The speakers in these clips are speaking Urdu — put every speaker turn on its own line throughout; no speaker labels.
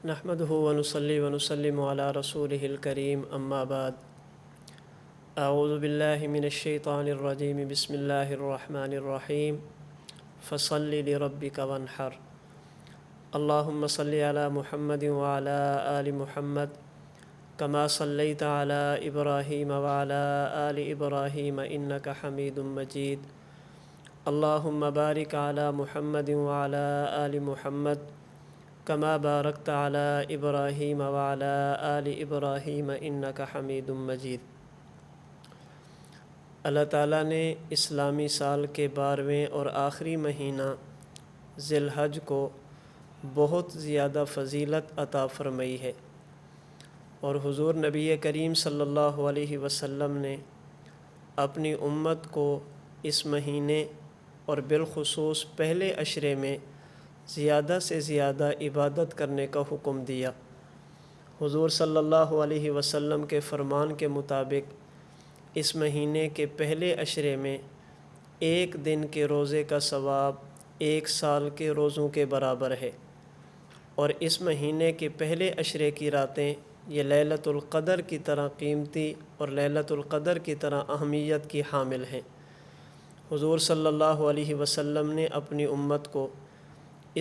نحمده ونصلي ونسلم على رسوله الكريم اما بعد اعوذ باللہ من الشیطان الرجیم بسم اللہ الرحمن الرحیم فصل لربک وانحر اللہم صلی علی محمد وعلی آل محمد کما صلیت علی ابراہیم وعلی آل ابراہیم انک حمید مجید اللہم بارک علی محمد وعلی آل محمد کما بارکت علی ابراہیم وعلی آل ابراہیم انک حمید مجید۔ اللہ تعالیٰ نے اسلامی سال کے 12ویں اور آخری مہینہ ذی الحج کو بہت زیادہ فضیلت عطا فرمائی ہے، اور حضور نبی کریم صلی اللہ علیہ وسلم نے اپنی امت کو اس مہینے اور بالخصوص پہلے عشرے میں زیادہ سے زیادہ عبادت کرنے کا حکم دیا۔ حضور صلی اللہ علیہ وسلم کے فرمان کے مطابق اس مہینے کے پہلے عشرے میں ایک دن کے روزے کا ثواب 1 سال کے روزوں کے برابر ہے، اور اس مہینے کے پہلے عشرے کی راتیں یہ لیلۃ القدر کی طرح قیمتی اور لیلۃ القدر کی طرح اہمیت کی حامل ہیں۔ حضور صلی اللہ علیہ وسلم نے اپنی امت کو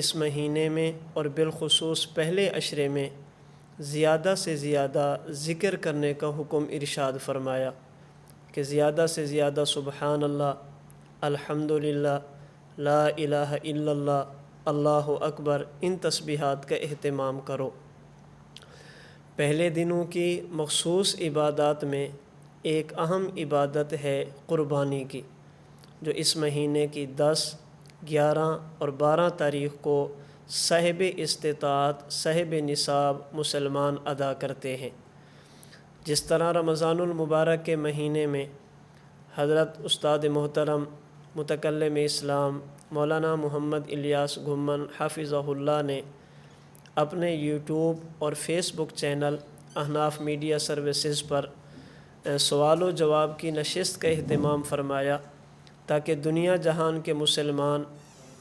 اس مہینے میں اور بالخصوص پہلے عشرے میں زیادہ سے زیادہ ذکر کرنے کا حکم ارشاد فرمایا کہ زیادہ سے زیادہ سبحان اللہ، الحمدللہ، لا الہ الا اللہ، اللہ اکبر، ان تسبیحات کا اہتمام کرو۔ پہلے دنوں کی مخصوص عبادات میں ایک اہم عبادت ہے قربانی کی، جو اس مہینے کی 10، 11 اور 12 تاریخ کو صاحب استطاعت، صاحب نصاب مسلمان ادا کرتے ہیں۔ جس طرح رمضان المبارک کے مہینے میں حضرت استاد محترم متکلم اسلام مولانا محمد الیاس گھمن حافظہ اللہ نے اپنے یوٹیوب اور فیس بک چینل احناف میڈیا سروسز پر سوال و جواب کی نشست کا اہتمام فرمایا، تاکہ دنیا جہان کے مسلمان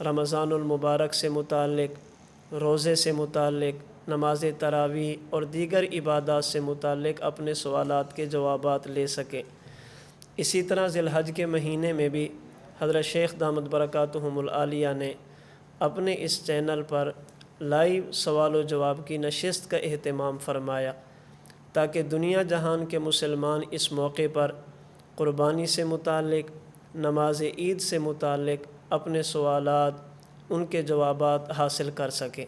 رمضان المبارک سے متعلق، روزے سے متعلق، نماز تراویح اور دیگر عبادات سے متعلق اپنے سوالات کے جوابات لے سکیں۔ اسی طرح ذی الحج کے مہینے میں بھی حضرت شیخ دامت برکاتہم العالیہ نے اپنے اس چینل پر لائیو سوال و جواب کی نشست کا اہتمام فرمایا، تاکہ دنیا جہان کے مسلمان اس موقع پر قربانی سے متعلق، نماز عید سے متعلق اپنے سوالات، ان کے جوابات حاصل کر سکیں۔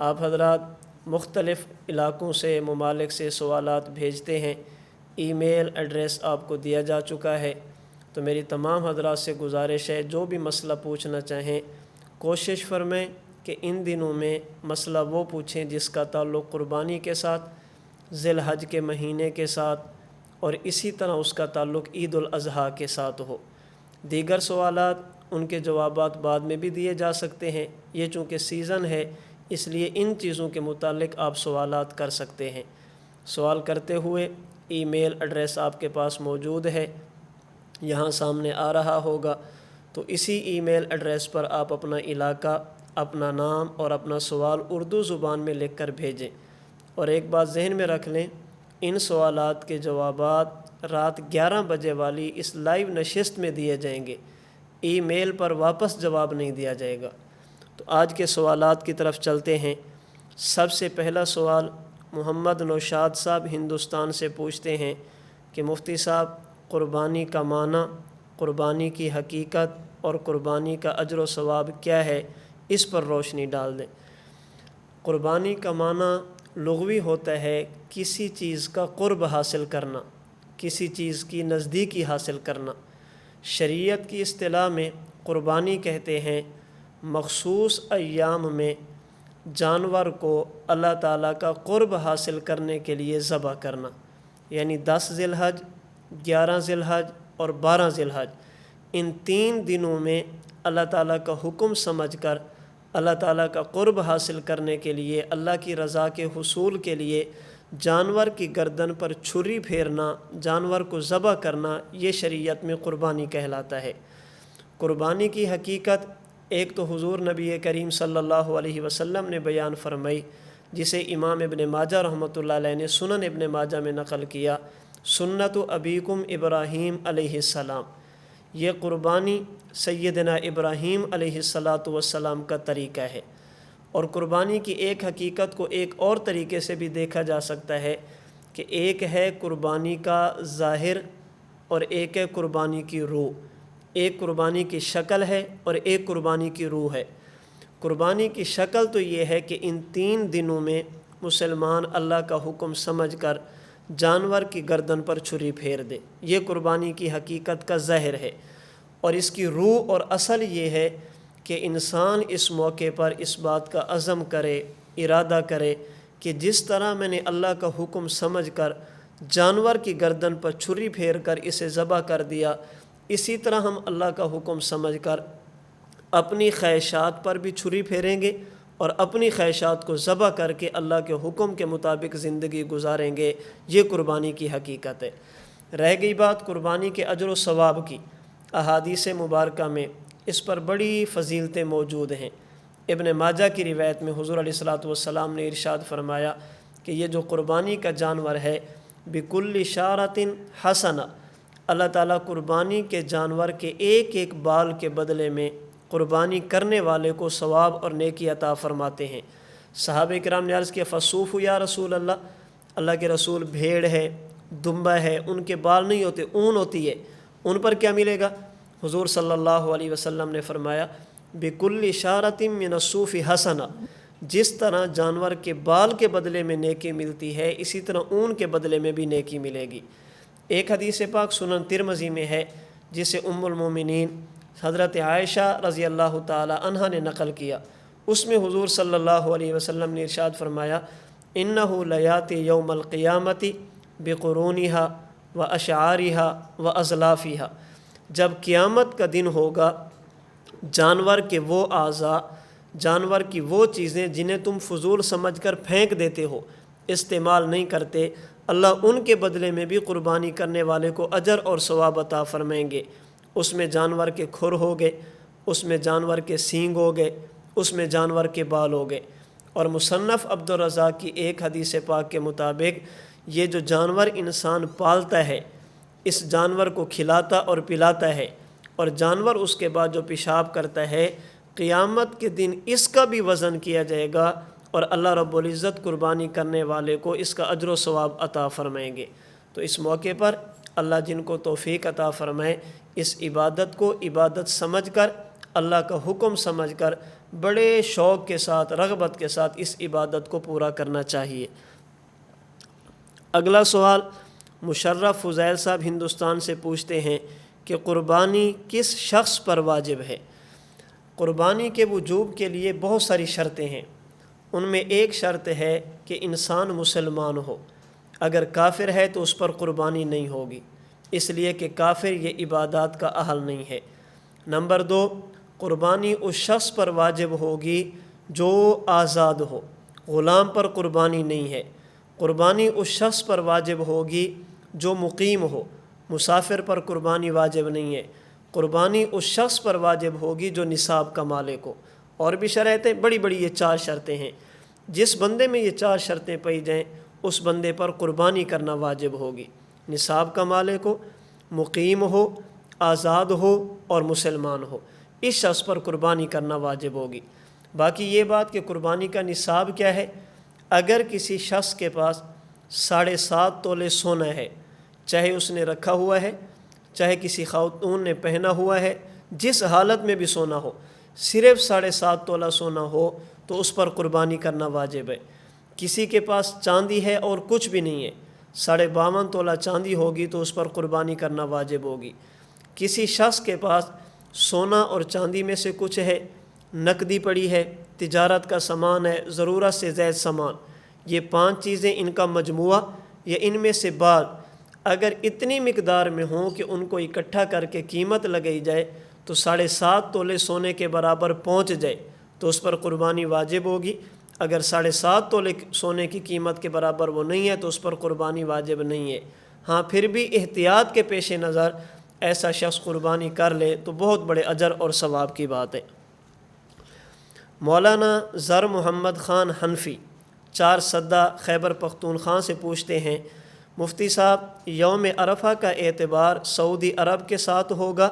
آپ حضرات مختلف علاقوں سے، ممالک سے سوالات بھیجتے ہیں، ای میل ایڈریس آپ کو دیا جا چکا ہے، تو میری تمام حضرات سے گزارش ہے جو بھی مسئلہ پوچھنا چاہیں کوشش فرمائیں کہ ان دنوں میں مسئلہ وہ پوچھیں جس کا تعلق قربانی کے ساتھ، ذی الحج کے مہینے کے ساتھ، اور اسی طرح اس کا تعلق عید الاضحیٰ کے ساتھ ہو۔ دیگر سوالات ان کے جوابات بعد میں بھی دیے جا سکتے ہیں، یہ چونکہ سیزن ہے اس لیے ان چیزوں کے متعلق آپ سوالات کر سکتے ہیں۔ سوال کرتے ہوئے ای میل ایڈریس آپ کے پاس موجود ہے، یہاں سامنے آ رہا ہوگا، تو اسی ای میل ایڈریس پر آپ اپنا علاقہ، اپنا نام اور اپنا سوال اردو زبان میں لکھ کر بھیجیں۔ اور ایک بات ذہن میں رکھ لیں، ان سوالات کے جوابات رات 11 بجے والی اس لائیو نشست میں دیے جائیں گے، ای میل پر واپس جواب نہیں دیا جائے گا۔ تو آج کے سوالات کی طرف چلتے ہیں۔ سب سے پہلا سوال محمد نوشاد صاحب ہندوستان سے پوچھتے ہیں کہ مفتی صاحب، قربانی کا معنی، قربانی کی حقیقت اور قربانی کا اجر و ثواب کیا ہے، اس پر روشنی ڈال دیں۔ قربانی کا معنی لغوی ہوتا ہے کسی چیز کا قرب حاصل کرنا، کسی چیز کی نزدیکی حاصل کرنا۔ شریعت کی اصطلاح میں قربانی کہتے ہیں مخصوص ایام میں جانور کو اللہ تعالیٰ کا قرب حاصل کرنے کے لیے ذبح کرنا، یعنی 10 ذی الحج، 11 ذی الحج اور 12 ذی الحج، ان 3 دنوں میں اللہ تعالیٰ کا حکم سمجھ کر اللہ تعالیٰ کا قرب حاصل کرنے کے لیے، اللہ کی رضا کے حصول کے لیے جانور کی گردن پر چھری پھیرنا، جانور کو ذبح کرنا، یہ شریعت میں قربانی کہلاتا ہے۔ قربانی کی حقیقت ایک تو حضور نبی کریم صلی اللہ علیہ وسلم نے بیان فرمائی، جسے امام ابن ماجہ رحمۃ اللہ علیہ نے سنن ابن ماجہ میں نقل کیا، سنت ابیکم ابراہیم علیہ السلام، یہ قربانی سیدنا ابراہیم علیہ السلام کا طریقہ ہے۔ اور قربانی کی ایک حقیقت کو ایک اور طریقے سے بھی دیکھا جا سکتا ہے کہ ایک ہے قربانی کا ظاہر اور ایک ہے قربانی کی روح، ایک قربانی کی شکل ہے اور ایک قربانی کی روح ہے۔ قربانی کی شکل تو یہ ہے کہ ان 3 دنوں میں مسلمان اللہ کا حکم سمجھ کر جانور کی گردن پر چھری پھیر دے، یہ قربانی کی حقیقت کا ظاہر ہے۔ اور اس کی روح اور اصل یہ ہے کہ انسان اس موقع پر اس بات کا عزم کرے، ارادہ کرے کہ جس طرح میں نے اللہ کا حکم سمجھ کر جانور کی گردن پر چھری پھیر کر اسے ذبح کر دیا، اسی طرح ہم اللہ کا حکم سمجھ کر اپنی خواہشات پر بھی چھری پھیریں گے اور اپنی خواہشات کو ذبح کر کے اللہ کے حکم کے مطابق زندگی گزاریں گے۔ یہ قربانی کی حقیقت ہے۔ رہ گئی بات قربانی کے اجر و ثواب کی، احادیث مبارکہ میں اس پر بڑی فضیلتیں موجود ہیں۔ ابن ماجہ کی روایت میں حضور علیہ الصلوۃ والسلام نے ارشاد فرمایا کہ یہ جو قربانی کا جانور ہے، بکل شعرۃ حسنہ، اللہ تعالیٰ قربانی کے جانور کے ایک ایک بال کے بدلے میں قربانی کرنے والے کو ثواب اور نیکی عطا فرماتے ہیں۔ صحابہ کرام نے عرض کیا، فصوف یا رسول اللہ، اللہ کے رسول بھیڑ ہے، دمبا ہے، ان کے بال نہیں ہوتے، اون ہوتی ہے، ان پر کیا ملے گا؟ حضور صلی اللہ علیہ وسلم نے فرمایا، بکل شعرۃ من الصوف حسنہ، جس طرح جانور کے بال کے بدلے میں نیکی ملتی ہے، اسی طرح اون کے بدلے میں بھی نیکی ملے گی۔ ایک حدیث پاک سنن ترمذی میں ہے جسے ام المومنین حضرت عائشہ رضی اللہ تعالی عنہا نے نقل کیا، اس میں حضور صلی اللہ علیہ وسلم نے ارشاد فرمایا، انہ لیاتی یوم القیامت بقرونہا و اشعارہا و ازلافہا، جب قیامت کا دن ہوگا جانور کے وہ اعضاء، جانور کی وہ چیزیں جنہیں تم فضول سمجھ کر پھینک دیتے ہو، استعمال نہیں کرتے، اللہ ان کے بدلے میں بھی قربانی کرنے والے کو اجر اور ثواب عطا فرمائیں گے۔ اس میں جانور کے کھر ہو گئے، اس میں جانور کے سینگ ہو گئے، اس میں جانور کے بال ہو گئے۔ اور مصنف عبد الرزاق کی ایک حدیث پاک کے مطابق یہ جو جانور انسان پالتا ہے، اس جانور کو کھلاتا اور پلاتا ہے، اور جانور اس کے بعد جو پیشاب کرتا ہے، قیامت کے دن اس کا بھی وزن کیا جائے گا اور اللہ رب العزت قربانی کرنے والے کو اس کا اجر و ثواب عطا فرمائیں گے۔ تو اس موقع پر اللہ جن کو توفیق عطا فرمائے، اس عبادت کو عبادت سمجھ کر، اللہ کا حکم سمجھ کر بڑے شوق کے ساتھ، رغبت کے ساتھ اس عبادت کو پورا کرنا چاہیے۔ اگلا سوال مشرف فضیل صاحب ہندوستان سے پوچھتے ہیں کہ قربانی کس شخص پر واجب ہے؟ قربانی کے وجوب کے لیے بہت ساری شرطیں ہیں، ان میں ایک شرط ہے کہ انسان مسلمان ہو، اگر کافر ہے تو اس پر قربانی نہیں ہوگی، اس لیے کہ کافر یہ عبادات کا اہل نہیں ہے۔ نمبر 2، قربانی اس شخص پر واجب ہوگی جو آزاد ہو، غلام پر قربانی نہیں ہے۔ قربانی اس شخص پر واجب ہوگی جو مقیم ہو، مسافر پر قربانی واجب نہیں ہے۔ قربانی اس شخص پر واجب ہوگی جو نصاب کا مالک ہو۔ اور بھی شرائطیں بڑی بڑی، یہ 4 شرطیں ہیں، جس بندے میں یہ 4 شرطیں پائی جائیں اس بندے پر قربانی کرنا واجب ہوگی، نصاب کا مالک ہو، مقیم ہو، آزاد ہو اور مسلمان ہو، اس شخص پر قربانی کرنا واجب ہوگی۔ باقی یہ بات کہ قربانی کا نصاب کیا ہے، اگر کسی شخص کے پاس 7.5 تولے سونا ہے، چاہے اس نے رکھا ہوا ہے، چاہے کسی خاتون نے پہنا ہوا ہے، جس حالت میں بھی سونا ہو، صرف 7.5 تولہ سونا ہو تو اس پر قربانی کرنا واجب ہے۔ کسی کے پاس چاندی ہے اور کچھ بھی نہیں ہے، 52.5 تولہ چاندی ہوگی تو اس پر قربانی کرنا واجب ہوگی۔ کسی شخص کے پاس سونا اور چاندی میں سے کچھ ہے، نقدی پڑی ہے، تجارت کا سامان ہے، ضرورت سے زائد سامان، یہ 5 چیزیں ان کا مجموعہ یا ان میں سے بعض اگر اتنی مقدار میں ہوں کہ ان کو اکٹھا کر کے قیمت لگائی جائے تو 7.5 تولے سونے کے برابر پہنچ جائے تو اس پر قربانی واجب ہوگی۔ اگر 7.5 تولے سونے کی قیمت کے برابر وہ نہیں ہے تو اس پر قربانی واجب نہیں ہے۔ ہاں پھر بھی احتیاط کے پیش نظر ایسا شخص قربانی کر لے تو بہت بڑے اجر اور ثواب کی بات ہے۔ مولانا زر محمد خان حنفی 4 سدہ خیبر پختونخوا سے پوچھتے ہیں، مفتی صاحب یوم عرفہ کا اعتبار سعودی عرب کے ساتھ ہوگا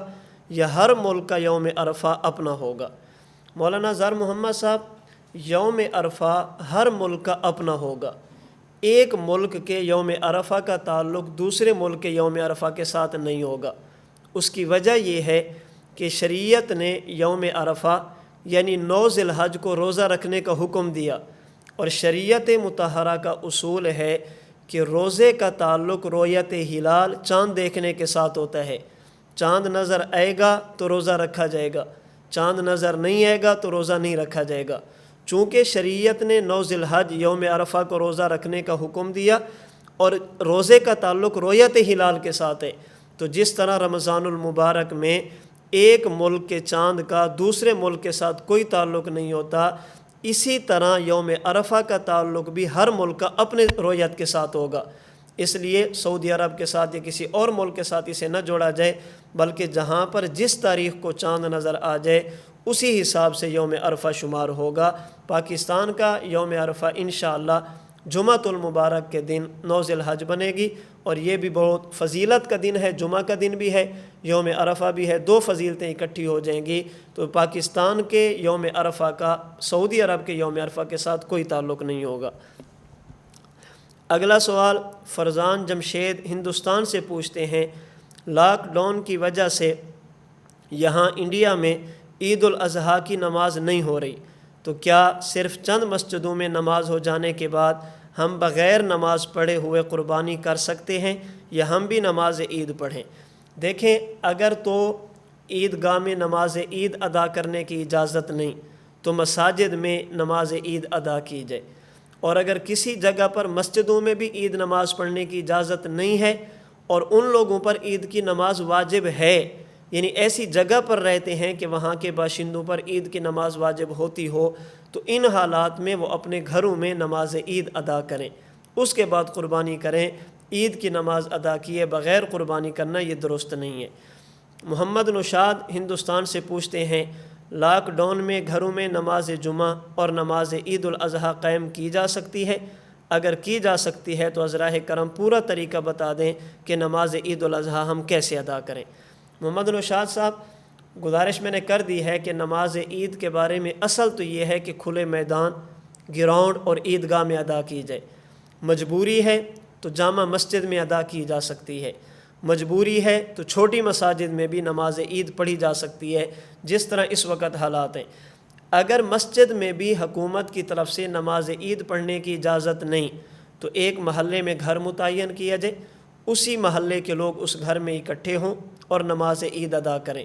یا ہر ملک کا یوم عرفہ اپنا ہوگا؟ مولانا زار محمد صاحب، یوم عرفہ ہر ملک کا اپنا ہوگا۔ ایک ملک کے یوم عرفہ کا تعلق دوسرے ملک کے یوم عرفہ کے ساتھ نہیں ہوگا۔ اس کی وجہ یہ ہے کہ شریعت نے یوم عرفہ یعنی 9 ذی الحج کو روزہ رکھنے کا حکم دیا، اور شریعت مطہرہ کا اصول ہے کہ روزے کا تعلق رؤیت ہلال چاند دیکھنے کے ساتھ ہوتا ہے۔ چاند نظر آئے گا تو روزہ رکھا جائے گا، چاند نظر نہیں آئے گا تو روزہ نہیں رکھا جائے گا۔ چونکہ شریعت نے 9 ذی الحج یوم عرفہ کو روزہ رکھنے کا حکم دیا اور روزے کا تعلق رؤیت ہلال کے ساتھ ہے، تو جس طرح رمضان المبارک میں ایک ملک کے چاند کا دوسرے ملک کے ساتھ کوئی تعلق نہیں ہوتا، اسی طرح یوم عرفہ کا تعلق بھی ہر ملک کا اپنے رؤیت کے ساتھ ہوگا۔ اس لیے سعودی عرب کے ساتھ یا کسی اور ملک کے ساتھ اسے نہ جوڑا جائے، بلکہ جہاں پر جس تاریخ کو چاند نظر آ جائے اسی حساب سے یوم عرفہ شمار ہوگا۔ پاکستان کا یوم عرفہ انشاءاللہ جمعۃ المبارک کے دن 9 ذی الحج بنے گی، اور یہ بھی بہت فضیلت کا دن ہے، جمعہ کا دن بھی ہے، یوم عرفہ بھی ہے، 2 فضیلتیں اکٹھی ہو جائیں گی۔ تو پاکستان کے یوم عرفہ کا سعودی عرب کے یوم عرفہ کے ساتھ کوئی تعلق نہیں ہوگا۔ اگلا سوال فرزان جمشید ہندوستان سے پوچھتے ہیں، لاک ڈاؤن کی وجہ سے یہاں انڈیا میں عید الاضحیٰ کی نماز نہیں ہو رہی، تو کیا صرف چند مسجدوں میں نماز ہو جانے کے بعد ہم بغیر نماز پڑھے ہوئے قربانی کر سکتے ہیں یا ہم بھی نماز عید پڑھیں؟ دیکھیں، اگر تو عیدگاہ میں نماز عید ادا کرنے کی اجازت نہیں تو مساجد میں نماز عید ادا کی جائے، اور اگر کسی جگہ پر مسجدوں میں بھی عید نماز پڑھنے کی اجازت نہیں ہے اور ان لوگوں پر عید کی نماز واجب ہے، یعنی ایسی جگہ پر رہتے ہیں کہ وہاں کے باشندوں پر عید کی نماز واجب ہوتی ہو، تو ان حالات میں وہ اپنے گھروں میں نماز عید ادا کریں، اس کے بعد قربانی کریں۔ عید کی نماز ادا کیے بغیر قربانی کرنا یہ درست نہیں ہے۔ محمد نشاد ہندوستان سے پوچھتے ہیں، لاک ڈاؤن میں گھروں میں نماز جمعہ اور نماز عید الاضحیٰ قائم کی جا سکتی ہے؟ اگر کی جا سکتی ہے تو ازراہ کرم پورا طریقہ بتا دیں کہ نماز عید الاضحیٰ ہم کیسے ادا کریں۔ محمد نشاد صاحب، گزارش میں نے کر دی ہے کہ نماز عید کے بارے میں اصل تو یہ ہے کہ کھلے میدان، گراؤنڈ اور عیدگاہ میں ادا کی جائے۔ مجبوری ہے تو جامع مسجد میں ادا کی جا سکتی ہے، مجبوری ہے تو چھوٹی مساجد میں بھی نماز عید پڑھی جا سکتی ہے، جس طرح اس وقت حالات ہیں۔ اگر مسجد میں بھی حکومت کی طرف سے نماز عید پڑھنے کی اجازت نہیں تو ایک محلے میں گھر متعین کیا جائے، اسی محلے کے لوگ اس گھر میں اکٹھے ہوں اور نماز عید ادا کریں۔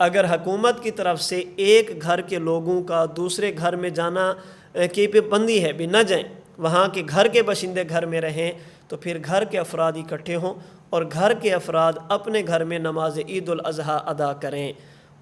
اگر حکومت کی طرف سے ایک گھر کے لوگوں کا دوسرے گھر میں جانا کی پابندی ہے بھی نہ جائیں، وہاں کے گھر کے باشندے گھر میں رہیں، تو پھر گھر کے افراد اکٹھے ہوں اور گھر کے افراد اپنے گھر میں نماز عید الاضحیٰ ادا کریں۔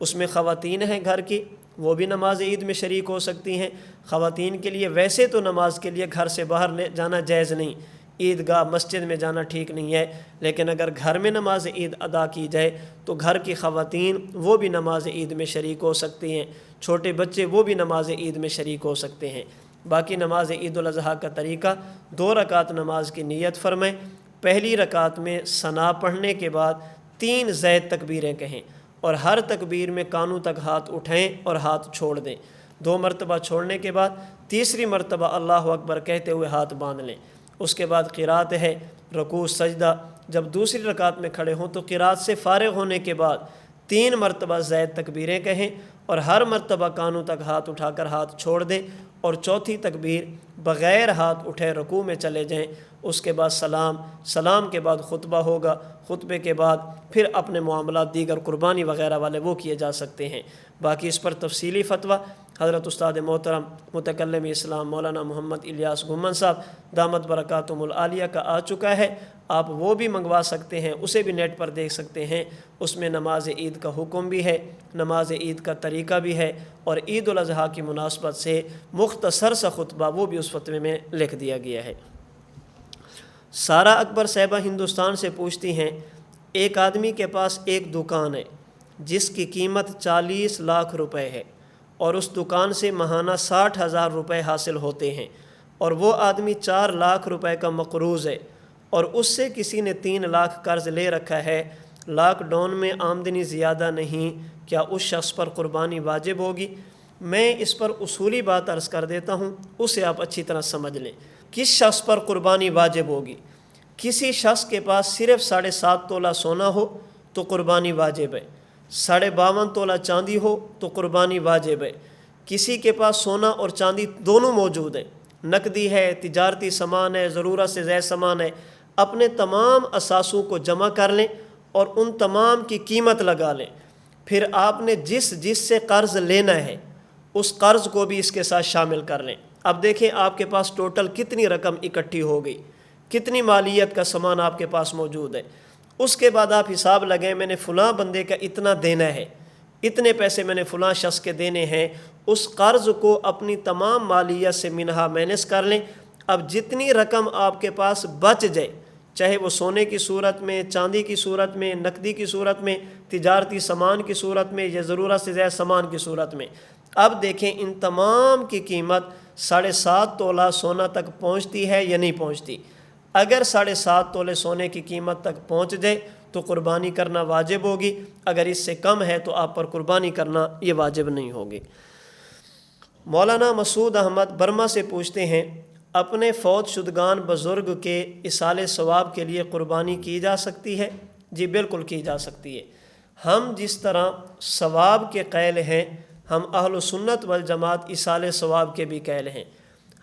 اس میں خواتین ہیں گھر کی، وہ بھی نماز عید میں شریک ہو سکتی ہیں۔ خواتین کے لیے ویسے تو نماز کے لیے گھر سے باہر جانا جائز نہیں، عیدگاہ مسجد میں جانا ٹھیک نہیں ہے، لیکن اگر گھر میں نماز عید ادا کی جائے تو گھر کی خواتین وہ بھی نماز عید میں شریک ہو سکتی ہیں، چھوٹے بچے وہ بھی نماز عید میں شریک ہو سکتے ہیں۔ باقی نماز عید الاضحیٰ کا طریقہ، 2 رکعت نماز کی نیت فرمائیں، پہلی رکعت میں ثنا پڑھنے کے بعد 3 زید تکبیریں کہیں، اور ہر تکبیر میں کانوں تک ہاتھ اٹھائیں اور ہاتھ چھوڑ دیں۔ 2 مرتبہ چھوڑنے کے بعد تیسری مرتبہ اللہ اکبر کہتے ہوئے ہاتھ باندھ لیں۔ اس کے بعد قرات ہے، رکوع سجدہ۔ جب دوسری رکعت میں کھڑے ہوں تو قرات سے فارغ ہونے کے بعد 3 مرتبہ زید تکبیریں کہیں اور ہر مرتبہ کانوں تک ہاتھ اٹھا کر ہاتھ چھوڑ دیں، اور چوتھی تکبیر بغیر ہاتھ اٹھے رکوع میں چلے جائیں۔ اس کے بعد سلام کے بعد خطبہ ہوگا، خطبے کے بعد پھر اپنے معاملات دیگر قربانی وغیرہ والے وہ کیے جا سکتے ہیں۔ باقی اس پر تفصیلی فتویٰ حضرت استاد محترم متکلم اسلام مولانا محمد الیاس گھمن صاحب دامت برکاتہم العالیہ کا آ چکا ہے، آپ وہ بھی منگوا سکتے ہیں، اسے بھی نیٹ پر دیکھ سکتے ہیں۔ اس میں نماز عید کا حکم بھی ہے، نماز عید کا طریقہ بھی ہے، اور عید الاضحیٰ کی مناسبت سے مختصر سا خطبہ وہ بھی اس فتوے میں لکھ دیا گیا ہے۔ سارا اکبر صاحبہ ہندوستان سے پوچھتی ہیں، ایک آدمی کے پاس ایک دکان ہے جس کی قیمت 40 لاکھ روپے ہے، اور اس دکان سے ماہانہ 60,000 روپے حاصل ہوتے ہیں، اور وہ آدمی 4 لاکھ روپے کا مقروض ہے اور اس سے کسی نے 3 لاکھ قرض لے رکھا ہے، لاک ڈاؤن میں آمدنی زیادہ نہیں، کیا اس شخص پر قربانی واجب ہوگی؟ میں اس پر اصولی بات عرض کر دیتا ہوں، اسے آپ اچھی طرح سمجھ لیں۔ کس شخص پر قربانی واجب ہوگی؟ کسی شخص کے پاس صرف 7.5 تولہ سونا ہو تو قربانی واجب ہے، 52.5 تولہ چاندی ہو تو قربانی واجب ہے۔ کسی کے پاس سونا اور چاندی دونوں موجود ہیں، نقدی ہے، تجارتی سامان ہے، ضرورت سے زائد سامان ہے، اپنے تمام اثاثوں کو جمع کر لیں اور ان تمام کی قیمت لگا لیں، پھر آپ نے جس سے قرض لینا ہے اس قرض کو بھی اس کے ساتھ شامل کر لیں۔ اب دیکھیں آپ کے پاس ٹوٹل کتنی رقم اکٹھی ہو گئی، کتنی مالیت کا سامان آپ کے پاس موجود ہے۔ اس کے بعد آپ حساب لگائیں، میں نے فلاں بندے کا اتنا دینا ہے، اتنے پیسے میں نے فلاں شخص کے دینے ہیں، اس قرض کو اپنی تمام مالیت سے منہا مائنس کر لیں۔ اب جتنی رقم آپ کے پاس بچ جائے، چاہے وہ سونے کی صورت میں، چاندی کی صورت میں، نقدی کی صورت میں، تجارتی سامان کی صورت میں یا ضرورت سے زائد سامان کی صورت میں، اب دیکھیں ان تمام کی قیمت 7.5 تولہ سونا تک پہنچتی ہے یا نہیں پہنچتی۔ اگر 7.5 تولے سونے کی قیمت تک پہنچ جائے تو قربانی کرنا واجب ہوگی، اگر اس سے کم ہے تو آپ پر قربانی کرنا یہ واجب نہیں ہوگی۔ مولانا مسعود احمد برما سے پوچھتے ہیں، اپنے فوت شدگان بزرگ کے ایصال ثواب کے لیے قربانی کی جا سکتی ہے؟ جی بالکل کی جا سکتی ہے۔ ہم جس طرح ثواب کے قائل ہیں، ہم اہل سنت والجماعت ایصال ثواب کے بھی قائل ہیں۔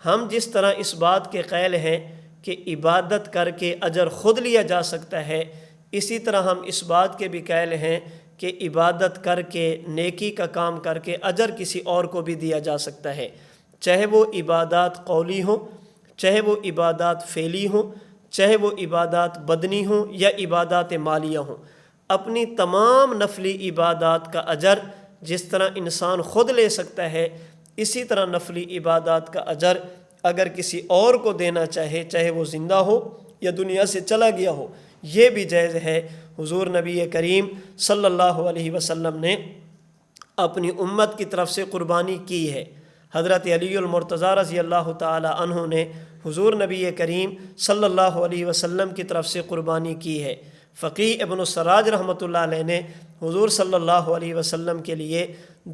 ہم جس طرح اس بات کے قائل ہیں کہ عبادت کر کے اجر خود لیا جا سکتا ہے، اسی طرح ہم اس بات کے بھی قائل ہیں کہ عبادت کر کے، نیکی کا کام کر کے اجر کسی اور کو بھی دیا جا سکتا ہے، چاہے وہ عبادات قولی ہوں، چاہے وہ عبادات فعلی ہوں، چاہے وہ عبادات بدنی ہوں یا عبادات مالیہ ہوں۔ اپنی تمام نفلی عبادات کا اجر جس طرح انسان خود لے سکتا ہے، اسی طرح نفلی عبادات کا اجر اگر کسی اور کو دینا چاہے، چاہے وہ زندہ ہو یا دنیا سے چلا گیا ہو، یہ بھی جائز ہے۔ حضور نبی کریم صلی اللہ علیہ وسلم نے اپنی امت کی طرف سے قربانی کی ہے۔ حضرت علی المرتضیٰ رضی اللہ تعالی عنہ نے حضور نبی کریم صلی اللہ علیہ وسلم کی طرف سے قربانی کی ہے۔ فقیہ ابن السراج رحمۃ اللہ علیہ نے حضور صلی اللہ علیہ وسلم کے لیے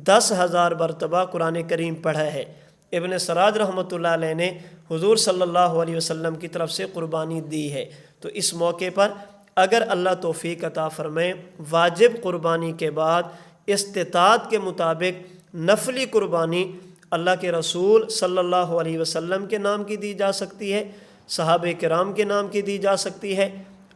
10,000 مرتبہ قرآن کریم پڑھا ہے۔ ابن سراج رحمۃ اللہ علیہ نے حضور صلی اللہ علیہ وسلم کی طرف سے قربانی دی ہے۔ تو اس موقع پر اگر اللہ توفیق عطا فرمائے، واجب قربانی کے بعد استطاعت کے مطابق نفلی قربانی اللہ کے رسول صلی اللہ علیہ وسلم کے نام کی دی جا سکتی ہے، صحابہ کرام کے نام کی دی جا سکتی ہے،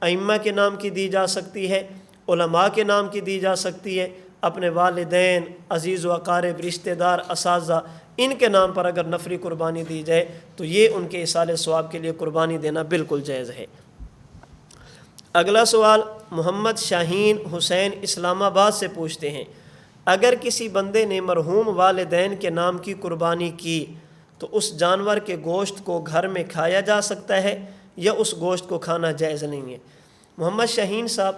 ائمہ کے نام کی دی جا سکتی ہے، علماء کے نام کی دی جا سکتی ہے، اپنے والدین، عزیز و اقارب، رشتہ دار، اساتذہ، ان کے نام پر اگر نفلی قربانی دی جائے تو یہ ان کے ایصال ثواب کے لیے قربانی دینا بالکل جائز ہے۔ اگلا سوال محمد شاہین حسین اسلام آباد سے پوچھتے ہیں، اگر کسی بندے نے مرحوم والدین کے نام کی قربانی کی تو اس جانور کے گوشت کو گھر میں کھایا جا سکتا ہے یا اس گوشت کو کھانا جائز نہیں ہے؟ محمد شاہین صاحب،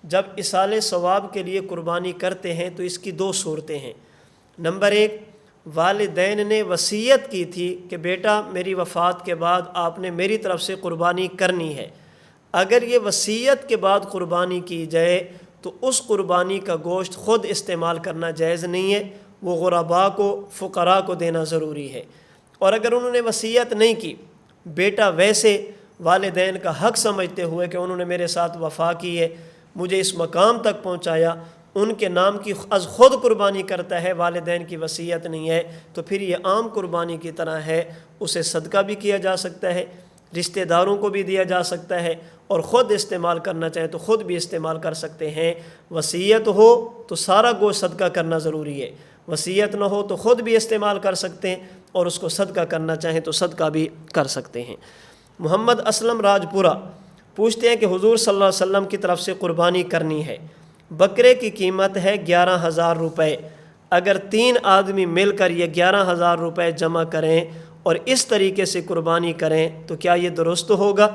جب ایصال ثواب کے لیے قربانی کرتے ہیں تو اس کی 2 صورتیں ہیں۔ نمبر 1، والدین نے وصیت کی تھی کہ بیٹا میری وفات کے بعد آپ نے میری طرف سے قربانی کرنی ہے، اگر یہ وصیت کے بعد قربانی کی جائے تو اس قربانی کا گوشت خود استعمال کرنا جائز نہیں ہے، وہ غرباء کو، فقراء کو دینا ضروری ہے۔ اور اگر انہوں نے وصیت نہیں کی، بیٹا ویسے والدین کا حق سمجھتے ہوئے کہ انہوں نے میرے ساتھ وفا کی ہے، مجھے اس مقام تک پہنچایا، ان کے نام کی از خود قربانی کرتا ہے، والدین کی وصیت نہیں ہے، تو پھر یہ عام قربانی کی طرح ہے، اسے صدقہ بھی کیا جا سکتا ہے، رشتہ داروں کو بھی دیا جا سکتا ہے، اور خود استعمال کرنا چاہیں تو خود بھی استعمال کر سکتے ہیں۔ وصیت ہو تو سارا گوشت صدقہ کرنا ضروری ہے، وصیت نہ ہو تو خود بھی استعمال کر سکتے ہیں، اور اس کو صدقہ کرنا چاہیں تو صدقہ بھی کر سکتے ہیں۔ محمد اسلم راجپورہ پوچھتے ہیں کہ حضور صلی اللہ علیہ وسلم کی طرف سے قربانی کرنی ہے، بکرے کی قیمت ہے 11,000 روپے، اگر 3 آدمی مل کر یہ 11,000 روپے جمع کریں اور اس طریقے سے قربانی کریں تو کیا یہ درست ہوگا؟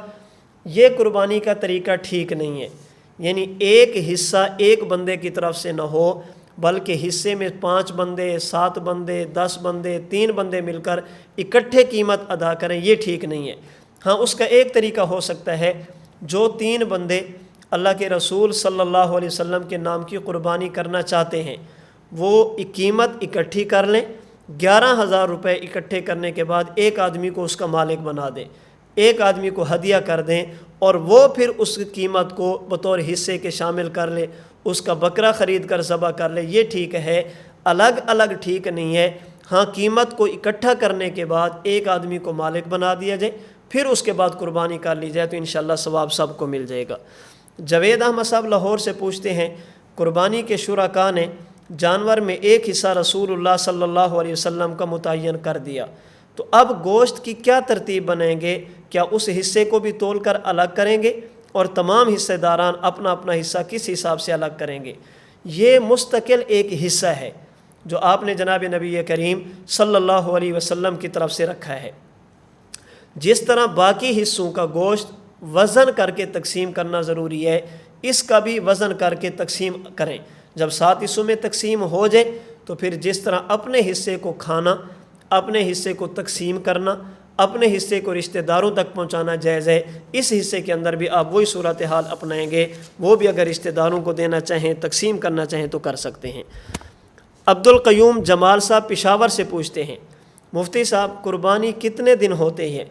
یہ قربانی کا طریقہ ٹھیک نہیں ہے، یعنی ایک حصہ ایک بندے کی طرف سے نہ ہو، بلکہ حصے میں 5 بندے 7 بندے 10 بندے 3 بندے مل کر اکٹھے قیمت ادا کریں، یہ ٹھیک نہیں ہے۔ ہاں اس کا ایک طریقہ ہو سکتا ہے، جو 3 بندے اللہ کے رسول صلی اللہ علیہ وسلم کے نام کی قربانی کرنا چاہتے ہیں وہ قیمت اکٹھی کر لیں، 11,000 روپے اکٹھے کرنے کے بعد ایک آدمی کو اس کا مالک بنا دیں، ایک آدمی کو ہدیہ کر دیں، اور وہ پھر اس قیمت کو بطور حصے کے شامل کر لے، اس کا بکرا خرید کر ذبح کر لے، یہ ٹھیک ہے۔ الگ الگ ٹھیک نہیں ہے۔ ہاں قیمت کو اکٹھا کرنے کے بعد ایک آدمی کو مالک بنا دیا جائے، پھر اس کے بعد قربانی کر لی جائے تو انشاءاللہ ثواب سب کو مل جائے گا۔ جاوید احمد صاحب لاہور سے پوچھتے ہیں، قربانی کے شرکاء نے جانور میں ایک حصہ رسول اللہ صلی اللہ علیہ وسلم کا متعین کر دیا، تو اب گوشت کی کیا ترتیب بنائیں گے؟ کیا اس حصے کو بھی تول کر الگ کریں گے اور تمام حصہ داران اپنا اپنا حصہ کس حساب سے الگ کریں گے؟ یہ مستقل ایک حصہ ہے جو آپ نے جناب نبی کریم صلی اللہ علیہ وسلم کی طرف سے رکھا ہے۔ جس طرح باقی حصوں کا گوشت وزن کر کے تقسیم کرنا ضروری ہے، اس کا بھی وزن کر کے تقسیم کریں۔ جب 7 حصوں میں تقسیم ہو جائے تو پھر جس طرح اپنے حصے کو کھانا، اپنے حصے کو تقسیم کرنا، اپنے حصے کو رشتہ داروں تک پہنچانا جائز ہے، اس حصے کے اندر بھی آپ وہی صورتحال اپنائیں گے، وہ بھی اگر رشتہ داروں کو دینا چاہیں، تقسیم کرنا چاہیں تو کر سکتے ہیں۔ عبدالقیوم جمال صاحب پشاور سے پوچھتے ہیں، مفتی صاحب قربانی کتنے دن ہوتے ہیں؟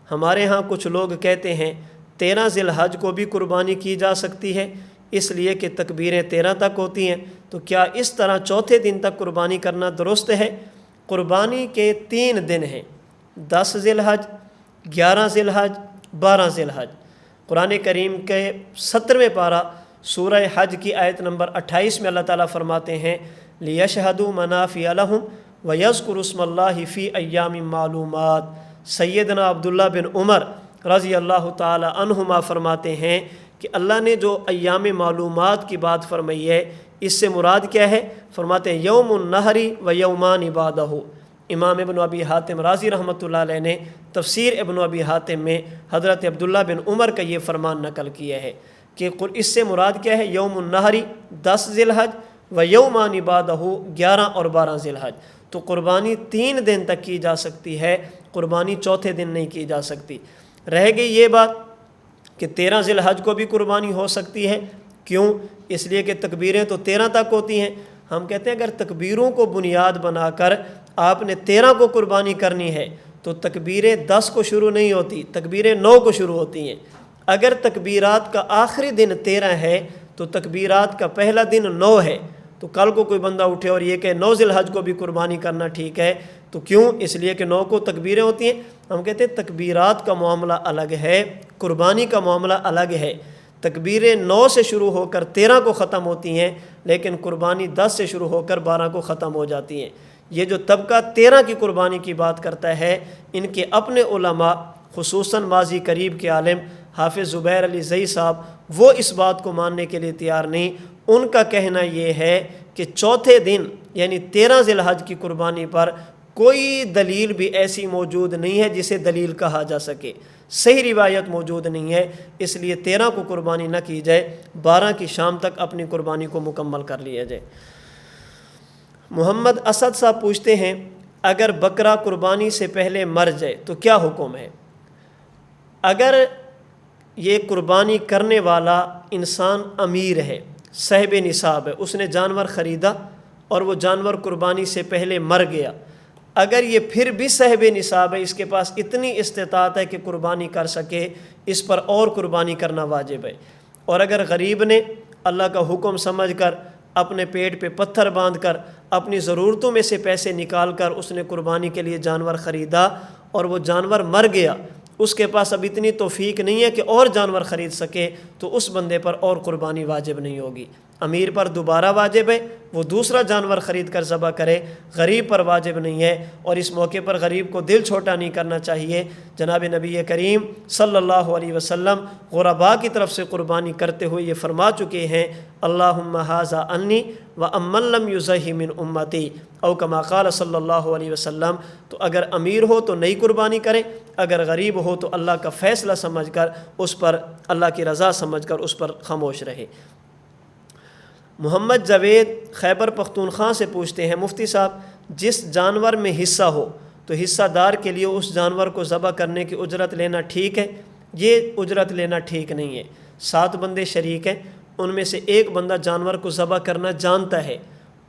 ہمارے ہاں کچھ لوگ کہتے ہیں 13 ذی الحج کو بھی قربانی کی جا سکتی ہے، اس لیے کہ تکبیریں 13 تک ہوتی ہیں، تو کیا اس طرح چوتھے دن تک قربانی کرنا درست ہے؟ قربانی کے 3 دن ہیں، 10 ذی الحج، 11 ذی الحج، 12 ذی الحج۔ قرآن کریم کے 17ویں پارہ سورہ حج کی آیت نمبر 28 میں اللہ تعالیٰ فرماتے ہیں، لِيَشْهَدُوا مَنَافِعَ لَهُمْ وَيَذْكُرُوا اسْمَ اللَّهِ فِي أَيَّامٍ مَّعْلُومَاتٍ۔ سیدنا عبداللہ بن عمر رضی اللہ تعالی عنہما فرماتے ہیں کہ اللہ نے جو ایام معلومات کی بات فرمائی ہے، اس سے مراد کیا ہے؟ فرماتے ہیں یوم النحر و یومان بعدہ۔ امام ابن ابی حاتم رازی رحمۃ اللہ علیہ نے تفسیر ابن ابی حاتم میں حضرت عبداللہ بن عمر کا یہ فرمان نقل کیا ہے کہ اس سے مراد کیا ہے؟ یوم النحر 10 ذی الحج و یومان بعدہ 11 اور 12 ذی الحج۔ تو قربانی 3 دن تک کی جا سکتی ہے، قربانی چوتھے دن نہیں کی جا سکتی۔ رہ گئی یہ بات کہ 13 ذی الحج کو بھی قربانی ہو سکتی ہے، کیوں؟ اس لیے کہ تکبیریں تو 13 تک ہوتی ہیں۔ ہم کہتے ہیں اگر تکبیروں کو بنیاد بنا کر آپ نے 13 کو قربانی کرنی ہے تو تکبیریں 10 کو شروع نہیں ہوتی، تکبیریں 9 کو شروع ہوتی ہیں۔ اگر تکبیرات کا آخری دن 13 ہے تو تکبیرات کا پہلا دن 9 ہے، تو کل کو کوئی بندہ اٹھے اور یہ کہ 9 ذی الحج کو بھی قربانی کرنا ٹھیک ہے، تو کیوں؟ اس لیے کہ 9 کو تکبیریں ہوتی ہیں۔ ہم کہتے ہیں تکبیرات کا معاملہ الگ ہے، قربانی کا معاملہ الگ ہے۔ تکبیریں 9 سے شروع ہو کر 13 کو ختم ہوتی ہیں، لیکن قربانی 10 سے شروع ہو کر 12 کو ختم ہو جاتی ہیں۔ یہ جو طبقہ 13 کی قربانی کی بات کرتا ہے، ان کے اپنے علماء خصوصاً ماضی قریب کے عالم حافظ زبیر علی زئی صاحب وہ اس بات کو ماننے کے لیے تیار نہیں۔ ان کا کہنا یہ ہے کہ چوتھے دن یعنی 13 ذی الحج کی قربانی پر کوئی دلیل بھی ایسی موجود نہیں ہے جسے دلیل کہا جا سکے، صحیح روایت موجود نہیں ہے، اس لیے 13 کو قربانی نہ کی جائے، 12 کی شام تک اپنی قربانی کو مکمل کر لیا جائے۔ محمد اسد صاحب پوچھتے ہیں، اگر بکرا قربانی سے پہلے مر جائے تو کیا حکم ہے؟ اگر یہ قربانی کرنے والا انسان امیر ہے، صاحب نصاب ہے، اس نے جانور خریدا اور وہ جانور قربانی سے پہلے مر گیا، اگر یہ پھر بھی صاحب نصاب ہے، اس کے پاس اتنی استطاعت ہے کہ قربانی کر سکے، اس پر اور قربانی کرنا واجب ہے۔ اور اگر غریب نے اللہ کا حکم سمجھ کر اپنے پیٹ پہ پتھر باندھ کر اپنی ضرورتوں میں سے پیسے نکال کر اس نے قربانی کے لیے جانور خریدا اور وہ جانور مر گیا، اس کے پاس اب اتنی توفیق نہیں ہے کہ اور جانور خرید سکے، تو اس بندے پر اور قربانی واجب نہیں ہوگی۔ امیر پر دوبارہ واجب ہے وہ دوسرا جانور خرید کر ذبح کرے، غریب پر واجب نہیں ہے۔ اور اس موقع پر غریب کو دل چھوٹا نہیں کرنا چاہیے۔ جناب نبی کریم صلی اللہ علیہ وسلم غرباء کی طرف سے قربانی کرتے ہوئے یہ فرما چکے ہیں، اللہم ھذا انی وامن لم یضحِ من امتی، او کما قال صلی اللہ علیہ وسلم۔ تو اگر امیر ہو تو نئی قربانی کرے، اگر غریب ہو تو اللہ کا فیصلہ سمجھ کر اس پر، اللہ کی رضا سمجھ کر اس پر خاموش رہے۔ محمد جاوید خیبر پختونخوا سے پوچھتے ہیں، مفتی صاحب جس جانور میں حصہ ہو تو حصہ دار کے لیے اس جانور کو ذبح کرنے کی اجرت لینا ٹھیک ہے؟ یہ اجرت لینا ٹھیک نہیں ہے۔ 7 بندے شریک ہیں، ان میں سے ایک بندہ جانور کو ذبح کرنا جانتا ہے،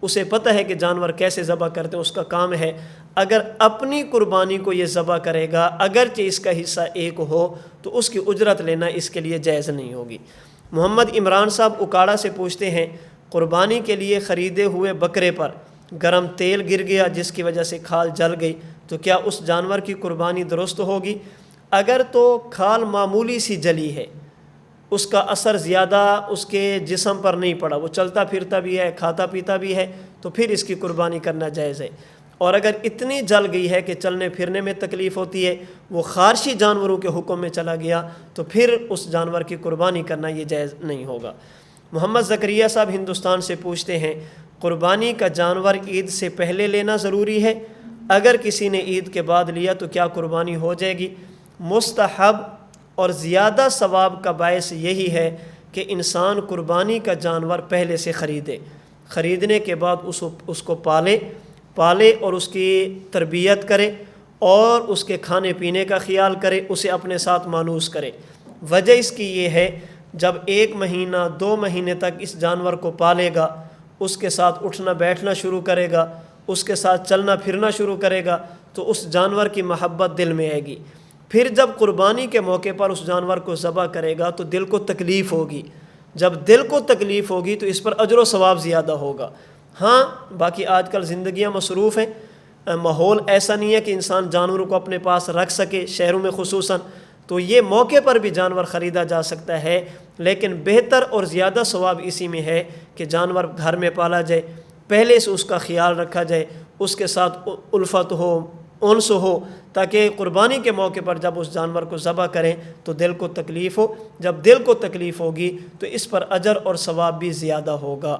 اسے پتہ ہے کہ جانور کیسے ذبح کرتے ہیں، اس کا کام ہے۔ اگر اپنی قربانی کو یہ ذبح کرے گا اگرچہ اس کا حصہ ایک ہو تو اس کی اجرت لینا اس کے لیے جائز نہیں ہوگی۔ محمد عمران صاحب اکاڑا سے پوچھتے ہیں، قربانی کے لیے خریدے ہوئے بکرے پر گرم تیل گر گیا جس کی وجہ سے کھال جل گئی تو کیا اس جانور کی قربانی درست ہوگی؟ اگر تو کھال معمولی سی جلی ہے، اس کا اثر زیادہ اس کے جسم پر نہیں پڑا، وہ چلتا پھرتا بھی ہے، کھاتا پیتا بھی ہے، تو پھر اس کی قربانی کرنا جائز ہے۔ اور اگر اتنی جل گئی ہے کہ چلنے پھرنے میں تکلیف ہوتی ہے، وہ خارشی جانوروں کے حکم میں چلا گیا، تو پھر اس جانور کی قربانی کرنا یہ جائز نہیں ہوگا۔ محمد زکریا صاحب ہندوستان سے پوچھتے ہیں، قربانی کا جانور عید سے پہلے لینا ضروری ہے؟ اگر کسی نے عید کے بعد لیا تو کیا قربانی ہو جائے گی؟ مستحب اور زیادہ ثواب کا باعث یہی ہے کہ انسان قربانی کا جانور پہلے سے خریدنے کے بعد اس کو پالے اور اس کی تربیت کرے اور اس کے کھانے پینے کا خیال کرے، اسے اپنے ساتھ مانوس کرے۔ وجہ اس کی یہ ہے، جب 1 مہینہ 2 مہینے تک اس جانور کو پالے گا، اس کے ساتھ اٹھنا بیٹھنا شروع کرے گا، اس کے ساتھ چلنا پھرنا شروع کرے گا، تو اس جانور کی محبت دل میں آئے گی۔ پھر جب قربانی کے موقع پر اس جانور کو ذبح کرے گا تو دل کو تکلیف ہوگی، جب دل کو تکلیف ہوگی تو اس پر اجر و ثواب زیادہ ہوگا۔ ہاں باقی آج کل زندگیاں مصروف ہیں، ماحول ایسا نہیں ہے کہ انسان جانوروں کو اپنے پاس رکھ سکے، شہروں میں خصوصاً، تو یہ موقع پر بھی جانور خریدا جا سکتا ہے، لیکن بہتر اور زیادہ ثواب اسی میں ہے کہ جانور گھر میں پالا جائے، پہلے سے اس کا خیال رکھا جائے، اس کے ساتھ الفت ہو، انس ہو، تاکہ قربانی کے موقع پر جب اس جانور کو ذبح کریں تو دل کو تکلیف ہو۔ جب دل کو تکلیف ہوگی تو اس پر اجر اور ثواب بھی زیادہ ہوگا۔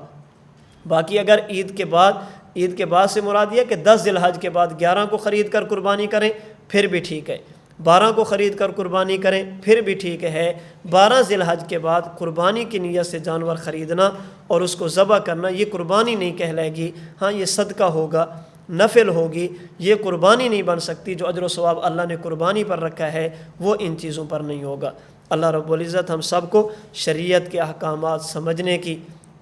باقی اگر عید کے بعد سے مراد یہ کہ 10 ذی الحج کے بعد 11 کو خرید کر قربانی کریں پھر بھی ٹھیک ہے، 12 کو خرید کر قربانی کریں پھر بھی ٹھیک ہے، 12 ذی الحج کے بعد قربانی کی نیت سے جانور خریدنا اور اس کو ذبح کرنا یہ قربانی نہیں کہلائے گی۔ ہاں یہ صدقہ ہوگا، نفل ہوگی، یہ قربانی نہیں بن سکتی۔ جو اجر و ثواب اللہ نے قربانی پر رکھا ہے وہ ان چیزوں پر نہیں ہوگا۔ اللہ رب العزت ہم سب کو شریعت کے احکامات سمجھنے کی،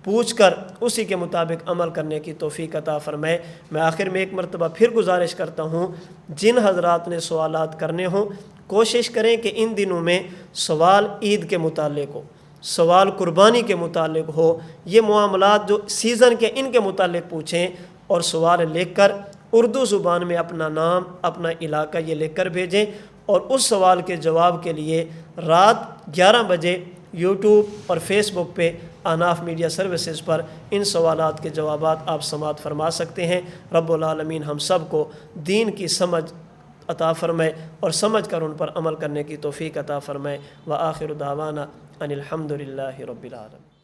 پوچھ کر اسی کے مطابق عمل کرنے کی توفیق عطا فرمائے۔ میں آخر میں ایک مرتبہ پھر گزارش کرتا ہوں، جن حضرات نے سوالات کرنے ہوں کوشش کریں کہ ان دنوں میں سوال عید کے متعلق ہو، سوال قربانی کے متعلق ہو، یہ معاملات جو سیزن کے ان کے متعلق پوچھیں، اور سوال لکھ کر اردو زبان میں اپنا نام اپنا علاقہ یہ لکھ کر بھیجیں، اور اس سوال کے جواب کے لیے رات 11 بجے یوٹیوب اور فیس بک پہ اناف میڈیا سروسز پر ان سوالات کے جوابات آپ سماعت فرما سکتے ہیں۔ رب العالمین ہم سب کو دین کی سمجھ عطا فرمائے اور سمجھ کر ان پر عمل کرنے کی توفیق عطا فرمائے۔ وآخر دعوانا ان الحمد للہ رب العالمین۔